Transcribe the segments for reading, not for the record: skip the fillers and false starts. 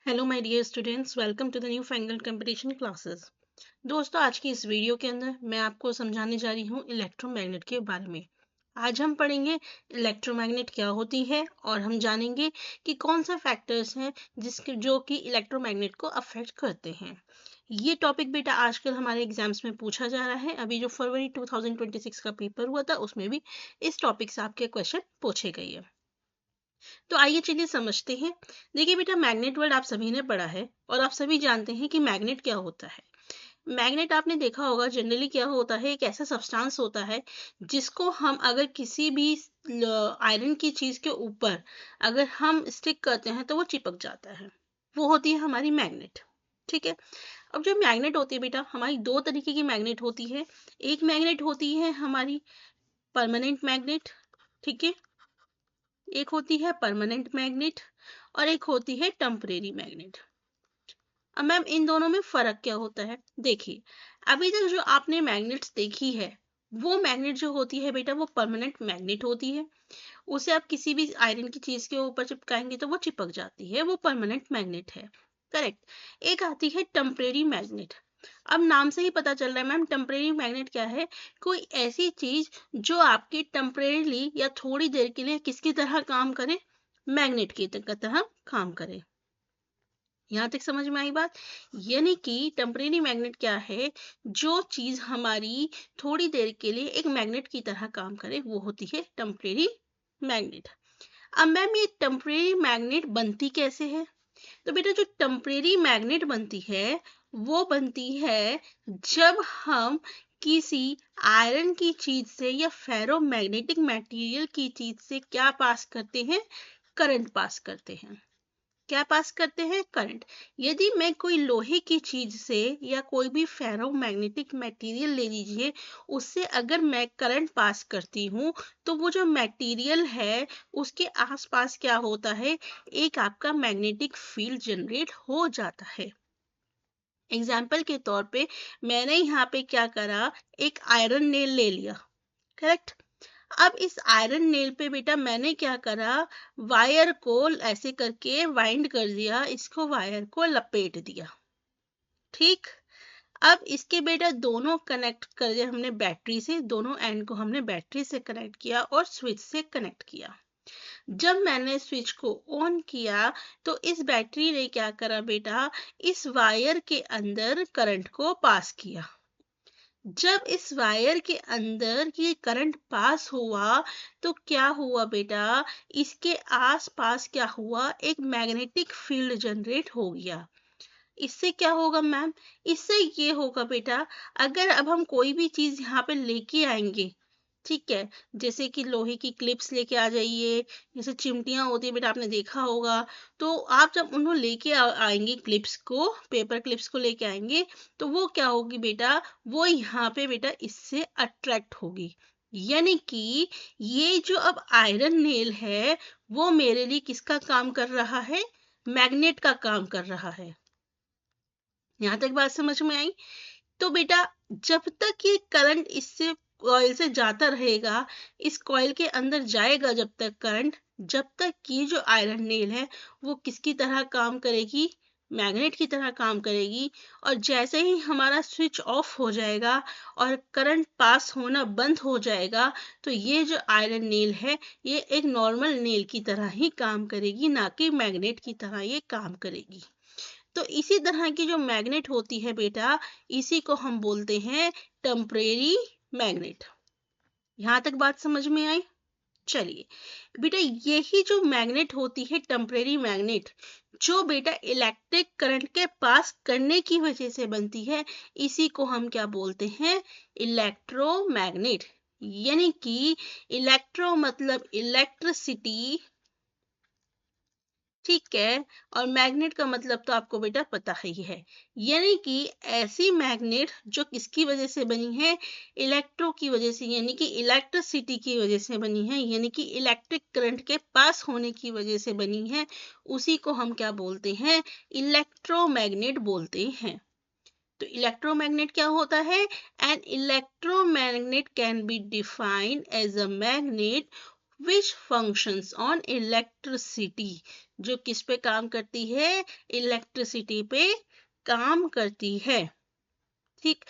Hello my dear students, welcome to the newfangled competition classes. दोस्तों, आज की इस वीडियो के अंदर मैं आपको समझाने जा रही हूँ इलेक्ट्रोमैग्नेट के बारे में। आज हम पढ़ेंगे इलेक्ट्रोमैग्नेट क्या होती है और हम जानेंगे कि कौन सा फैक्टर्स हैं जिसके जो कि इलेक्ट्रोमैग्नेट को अफेक्ट करते हैं। ये टॉपिक बेटा आजकल हमारे एग्जाम्स में पूछा जा रहा है। अभी जो फरवरी 2026 का पेपर हुआ था उसमें भी इस टॉपिक से आपके क्वेश्चन पूछे गए हैं। तो आइए चलिए समझते हैं। देखिए बेटा, मैग्नेट वर्ड आप सभी ने पढ़ा है और आप सभी जानते हैं कि मैग्नेट क्या होता है। मैग्नेट आपने देखा होगा जनरली क्या होता है, एक ऐसा सब्सटेंस होता है जिसको हम अगर किसी भी आयरन की चीज के ऊपर अगर हम स्टिक करते हैं तो वो चिपक जाता है। वो होती है हमारी मैग्नेट। ठीक है। अब जो मैग्नेट होती है बेटा, हमारी दो तरीके की मैग्नेट होती है। एक मैग्नेट होती है हमारी परमानेंट मैग्नेट। ठीक है। एक होती है परमानेंट मैग्नेट और एक होती है टेम्परेरी मैग्नेट। अब मैम इन दोनों में फर्क क्या होता है? देखिए, अभी तक जो आपने मैग्नेट्स देखी है वो मैग्नेट जो होती है बेटा वो परमानेंट मैग्नेट होती है। उसे आप किसी भी आयरन की चीज के ऊपर चिपकाएंगे तो वो चिपक जाती है, वो परमानेंट मैग्नेट है। करेक्ट। एक आती है टेम्परेरी मैग्नेट। अब नाम से ही पता चल रहा है मैम टेम्परेरी मैग्नेट क्या है। कोई ऐसी चीज जो आपकी टेम्परेरीली या थोड़ी देर के लिए किसकी तरह काम करे, मैग्नेट की तरह काम करे। यहाँ तक समझ में आई बात? यानी कि टेम्परेरी मैग्नेट क्या है, जो चीज हमारी थोड़ी देर के लिए एक मैग्नेट की तरह काम करे वो होती है टेम्परेरी मैग्नेट। अब मैम ये टेम्परेरी मैग्नेट बनती कैसे है? तो बेटा जो टेम्परेरी मैग्नेट बनती है वो बनती है जब हम किसी आयरन की चीज से या फेरोमैग्नेटिक मटेरियल की चीज से क्या पास करते हैं, करंट पास करते हैं। क्या पास करते हैं? करंट। यदि मैं कोई लोहे की चीज से या कोई भी फेरोमैग्नेटिक मटेरियल ले लीजिए, उससे अगर मैं करंट पास करती हूँ तो वो जो मटेरियल है उसके आसपास क्या होता है, एक आपका मैग्नेटिक फील्ड जनरेट हो जाता है। एग्जाम्पल के तौर पे मैंने यहाँ पे क्या करा, एक आयरन नेल ले लिया। करेक्ट। अब इस आयरन नेल पे बेटा मैंने क्या करा, वायर को ऐसे करके वाइंड कर दिया, इसको वायर को लपेट दिया। ठीक। अब इसके बेटा दोनों कनेक्ट कर दिया हमने बैटरी से, दोनों एंड को हमने बैटरी से कनेक्ट किया और स्विच से कनेक्ट किया। जब मैंने स्विच को ऑन किया तो इस बैटरी ने क्या करा बेटा, इस वायर के अंदर करंट को पास किया। जब इस वायर के अंदर ये करंट पास हुआ तो क्या हुआ बेटा, इसके आसपास क्या हुआ, एक मैग्नेटिक फील्ड जनरेट हो गया। इससे क्या होगा मैम, इससे ये होगा बेटा, अगर अब हम कोई भी चीज यहाँ पे लेके आएंगे, ठीक है, जैसे कि लोहे की क्लिप्स लेके आ जाइए, जैसे चिमटियां होती है बेटा आपने देखा होगा, तो आप जब उन्हों लेके आएंगे क्लिप्स को, पेपर क्लिप्स को लेके आएंगे, तो वो क्या होगी बेटा, वो यहाँ पे बेटा इससे अट्रैक्ट होगी। यानी कि ये जो अब आयरन नेल है वो मेरे लिए किसका काम कर रहा है, मैग्नेट का काम कर रहा है। यहाँ तक बात समझ में आई? तो बेटा जब तक ये करंट इससे कॉइल से जाता रहेगा, इस कॉइल के अंदर जाएगा जब तक करंट, जब तक ये जो आयरन नेल है वो किसकी तरह काम करेगी, मैग्नेट की तरह काम करेगी। और जैसे ही हमारा स्विच ऑफ हो जाएगा और करंट पास होना बंद हो जाएगा तो ये जो आयरन नेल है ये एक नॉर्मल नेल की तरह ही काम करेगी, ना कि मैग्नेट की तरह ये काम करेगी। तो इसी तरह की जो मैग्नेट होती है बेटा, इसी को हम बोलते हैं टेम्परेरी मैग्नेट। यहाँ तक बात समझ में आई? चलिए बेटा, यही जो मैग्नेट होती है टेम्परेरी मैग्नेट, जो बेटा इलेक्ट्रिक करंट के पास करने की वजह से बनती है, इसी को हम क्या बोलते हैं, इलेक्ट्रोमैग्नेट। यानी कि इलेक्ट्रो मतलब इलेक्ट्रिसिटी, ठीक है, और मैग्नेट का मतलब तो आपको बेटा पता ही है। यानी कि ऐसी मैग्नेट जो किसकी वजह से बनी है, इलेक्ट्रो की वजह से, यानी कि इलेक्ट्रिसिटी की वजह से बनी है, यानी कि इलेक्ट्रिक करंट के पास होने की वजह से बनी है, उसी को हम क्या बोलते हैं, इलेक्ट्रोमैग्नेट बोलते हैं। तो इलेक्ट्रोमैग्नेट क्या होता है, an electromagnet can be defined as a magnet which functions on electricity, जो किस पे काम करती है, इलेक्ट्रिसिटी पे काम करती है। ठीक,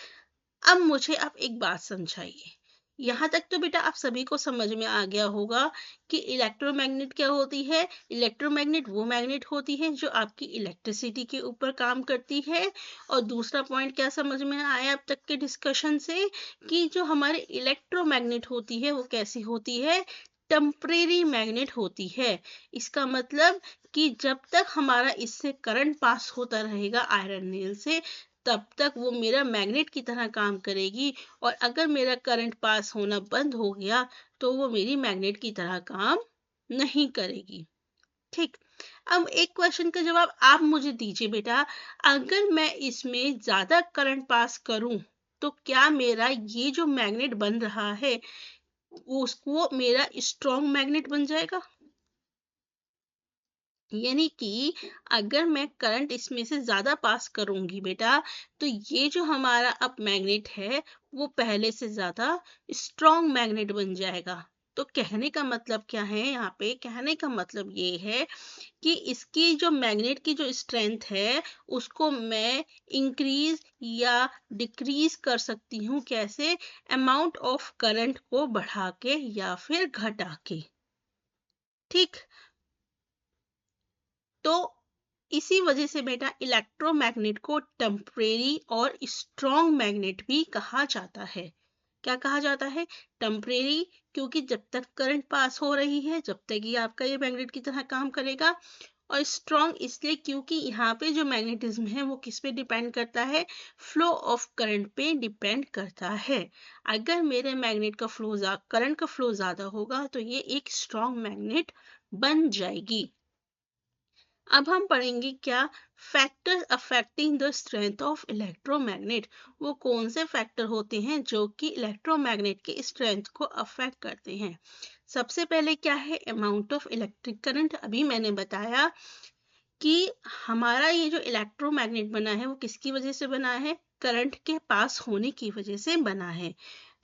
अब मुझे आप एक बात समझाइए। यहाँ तक तो बेटा आप सभी को समझ में आ गया होगा कि इलेक्ट्रोमैग्नेट क्या होती है। इलेक्ट्रोमैग्नेट वो मैग्नेट होती है जो आपकी इलेक्ट्रिसिटी के ऊपर काम करती है। और दूसरा पॉइंट क्या समझ में आया अब तक के डिस्कशन से, कि जो हमारे इलेक्ट्रोमैग्नेट होती है वो कैसी होती है, टेम्परेरी मैग्नेट होती है। इसका मतलब कि जब तक हमारा इससे करंट पास होता रहेगा आयरन नेल से, तब तक वो मेरा मैग्नेट की तरह काम करेगी। और अगर मेरा करंट पास होना बंद हो गया तो वो मेरी मैग्नेट की तरह काम नहीं करेगी। ठीक, अब एक क्वेश्चन का जवाब आप मुझे दीजिए बेटा, अगर मैं इसमें ज्यादा करंट पास करूं तो क्या मेरा ये जो मैग्नेट बन रहा है उसको मेरा स्ट्रॉन्ग मैग्नेट बन जाएगा? यानी कि अगर मैं करंट इसमें से ज्यादा पास करूंगी बेटा, तो ये जो हमारा अप मैग्नेट है वो पहले से ज्यादा स्ट्रॉन्ग मैग्नेट बन जाएगा। तो कहने का मतलब क्या है, यहाँ पे कहने का मतलब ये है कि इसकी जो मैग्नेट की जो स्ट्रेंथ है उसको मैं इंक्रीज या डिक्रीज कर सकती हूँ। कैसे? अमाउंट ऑफ करंट को बढ़ा के या फिर घटा के। ठीक, तो इसी वजह से बेटा इलेक्ट्रोमैग्नेट को टेम्परेरी और स्ट्रॉन्ग मैग्नेट भी कहा जाता है। क्या कहा जाता है? टेम्परेरी, क्योंकि जब तक करंट पास हो रही है जब तक ये आपका ये मैग्नेट की तरह काम करेगा। और स्ट्रॉन्ग इसलिए क्योंकि यहाँ पे जो मैग्नेटिज्म है वो किस पे डिपेंड करता है, फ्लो ऑफ करंट पे डिपेंड करता है। अगर मेरे मैग्नेट का फ्लो करंट का फ्लो ज्यादा होगा तो ये एक स्ट्रॉन्ग मैग्नेट बन जाएगी। अब हम पढ़ेंगे क्या, factors affecting the strength of electromagnet. वो कौन से फैक्टर होते हैं जो कि इलेक्ट्रोमैग्नेट की स्ट्रेंथ को अफेक्ट करते हैं। सबसे पहले क्या है, अमाउंट ऑफ इलेक्ट्रिक करंट। अभी मैंने बताया कि हमारा ये जो इलेक्ट्रोमैग्नेट बना है वो किसकी वजह से बना है, करंट के पास होने की वजह से बना है।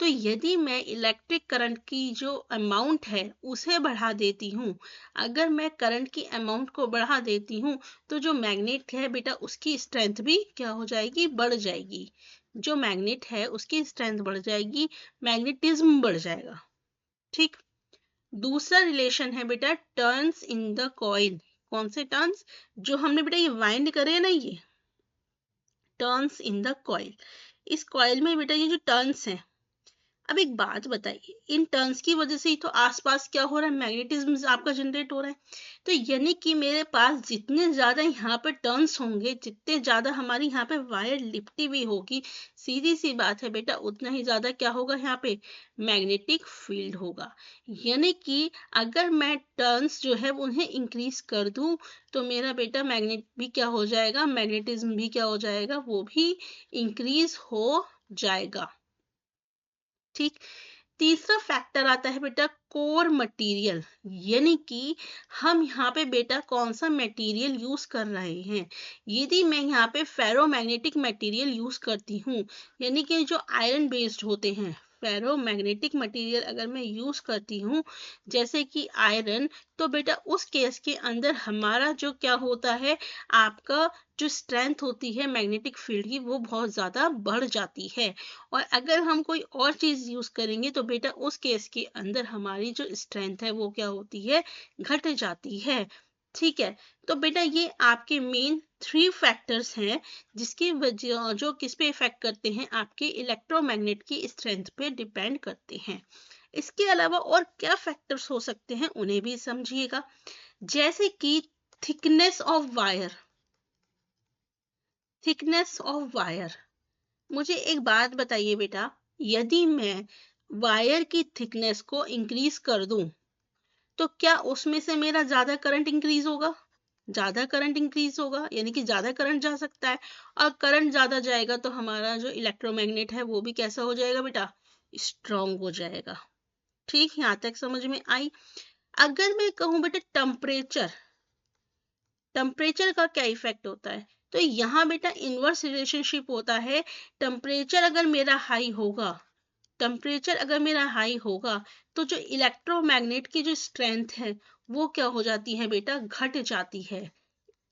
तो यदि मैं इलेक्ट्रिक करंट की जो अमाउंट है उसे बढ़ा देती हूँ, अगर मैं करंट की अमाउंट को बढ़ा देती हूँ तो जो मैग्नेट है बेटा उसकी स्ट्रेंथ भी क्या हो जाएगी, बढ़ जाएगी। जो मैग्नेट है उसकी स्ट्रेंथ बढ़ जाएगी, मैग्नेटिज्म बढ़ जाएगा। ठीक, दूसरा रिलेशन है बेटा टर्न्स इन द कॉइल। कौन से टर्न्स? जो हमने बेटा ये वाइंड करे हैं ना, ये टर्न्स इन द कॉइल। इस कॉइल में बेटा ये जो टर्न्स हैं, अब एक बात बताइए, इन टर्न्स की वजह से ही तो आसपास क्या हो रहा है, मैग्नेटिज्म आपका जनरेट हो रहा है। तो यानी कि मेरे पास जितने ज्यादा यहाँ पे टर्न्स होंगे, जितने ज्यादा हमारी यहाँ पे वायर लिपटी हुई होगी, सीधी सी बात है बेटा उतना ही ज्यादा क्या होगा, यहाँ पे मैग्नेटिक फील्ड होगा। यानी कि अगर मैं टर्न्स जो है उन्हें इंक्रीज कर दूं तो मेरा बेटा मैग्नेट भी क्या हो जाएगा, मैग्नेटिज्म भी क्या हो जाएगा, वो भी इंक्रीज हो जाएगा। ठीक, तीसरा फैक्टर आता है बेटा कोर मटेरियल। यानी कि हम यहाँ पे बेटा कौन सा मटेरियल यूज कर रहे हैं। यदि मैं यहाँ पे फेरोमैग्नेटिक मटेरियल यूज करती हूँ, यानी कि जो आयरन बेस्ड होते हैं, फेरोमैग्नेटिक मटेरियल अगर मैं यूज करती हूँ जैसे कि आयरन, तो बेटा उस केस के अंदर हमारा जो क्या होता है, आपका जो स्ट्रेंथ होती है मैग्नेटिक फील्ड की वो बहुत ज्यादा बढ़ जाती है। और अगर हम कोई और चीज यूज करेंगे तो बेटा उस केस के अंदर हमारी जो स्ट्रेंथ है वो क्या होती है, घट जाती है। ठीक है, तो बेटा ये आपके मेन 3 फैक्टर्स हैं जिसकी वजह जो किस पे इफेक्ट करते हैं, आपके इलेक्ट्रोमैग्नेट की स्ट्रेंथ पे डिपेंड करते हैं। इसके अलावा और क्या फैक्टर्स हो सकते हैं उन्हें भी समझिएगा, जैसे कि thickness of wire. Thickness of wire, मुझे एक बात बताइए बेटा, यदि मैं वायर की थिकनेस को इंक्रीज कर दूं तो क्या उसमें से मेरा ज्यादा करंट इंक्रीज होगा? ज्यादा करंट इंक्रीज होगा यानी कि ज्यादा करंट जा सकता है। और करंट ज्यादा जाएगा तो हमारा जो इलेक्ट्रोमैग्नेट है वो भी कैसा हो जाएगा बेटा, स्ट्रॉन्ग हो जाएगा। ठीक, यहाँ तक समझ में आई। अगर मैं कहूँ बेटा टेम्परेचर, टेम्परेचर का क्या इफेक्ट होता है, तो यहाँ बेटा इनवर्स रिलेशनशिप होता है। टेम्परेचर अगर मेरा हाई होगा टेम्परेचर अगर मेरा हाई होगा तो जो इलेक्ट्रोमैग्नेट की जो स्ट्रेंथ है वो क्या हो जाती है बेटा, घट जाती है।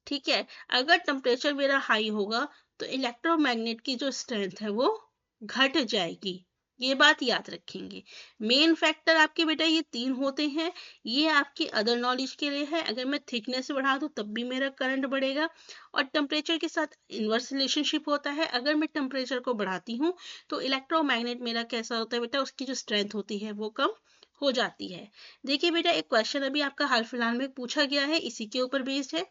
ठीक है, अगर टेम्परेचर मेरा हाई होगा तो इलेक्ट्रोमैग्नेट की जो स्ट्रेंथ है वो घट जाएगी। ये बात याद रखेंगे। मेन फैक्टर आपके बेटा ये 3 होते हैं। ये आपकी अदर नॉलेज के लिए है। अगर मैं थिकनेस बढ़ा दूं तब भी मेरा करंट बढ़ेगा, और टेम्परेचर के साथ इनवर्स रिलेशनशिप होता है। अगर मैं टेम्परेचर को बढ़ाती हूँ तो इलेक्ट्रोमैग्नेट मेरा कैसा होता है बेटा, उसकी जो स्ट्रेंथ होती है वो कम हो जाती है। देखिए बेटा, एक क्वेश्चन अभी आपका हाल फिलहाल में पूछा गया है, इसी के ऊपर बेस्ड है।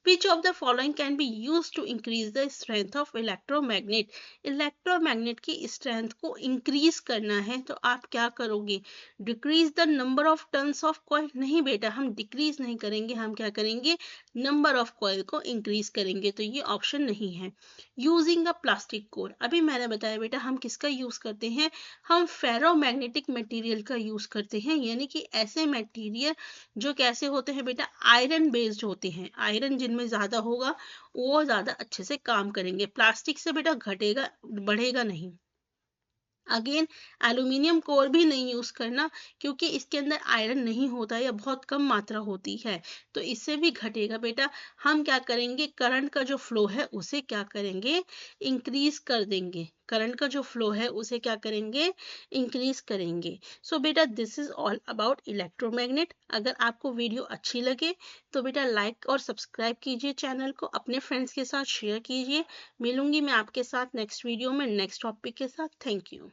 Which of the following can be used to increase the strength of electromagnet? Electromagnet की स्ट्रेंथ को इंक्रीज करना है तो आप क्या करोगे? Decrease the number of turns of coil? नहीं बेटा, हम डिक्रीज नहीं करेंगे, हम क्या करेंगे, नंबर ऑफ कॉइल को इंक्रीज करेंगे। तो ये ऑप्शन नहीं है। यूजिंग अ प्लास्टिक कोर, अभी मैंने बताया बेटा हम किसका यूज करते हैं, हम फेरोमैग्नेटिक मटेरियल का यूज करते हैं, यानी कि ऐसे मटेरियल जो कैसे होते हैं बेटा, आयरन बेस्ड होते हैं। आयरन जिनमें ज्यादा होगा वो ज्यादा अच्छे से काम करेंगे। प्लास्टिक से बेटा घटेगा बढ़ेगा नहीं। अगेन, एल्यूमिनियम कोर भी नहीं यूज करना, क्योंकि इसके अंदर आयरन नहीं होता या बहुत कम मात्रा होती है, तो इससे भी घटेगा बेटा। हम क्या करेंगे, करंट का जो फ्लो है उसे क्या करेंगे, इंक्रीज कर देंगे। करंट का जो फ्लो है उसे क्या करेंगे, इंक्रीज करेंगे। सो बेटा, this is all about electromagnet. अगर आपको वीडियो अच्छी लगे तो बेटा लाइक और सब्सक्राइब कीजिए चैनल को, अपने फ्रेंड्स के साथ शेयर कीजिए। मिलूंगी मैं आपके साथ नेक्स्ट वीडियो में नेक्स्ट टॉपिक के साथ। Thank you.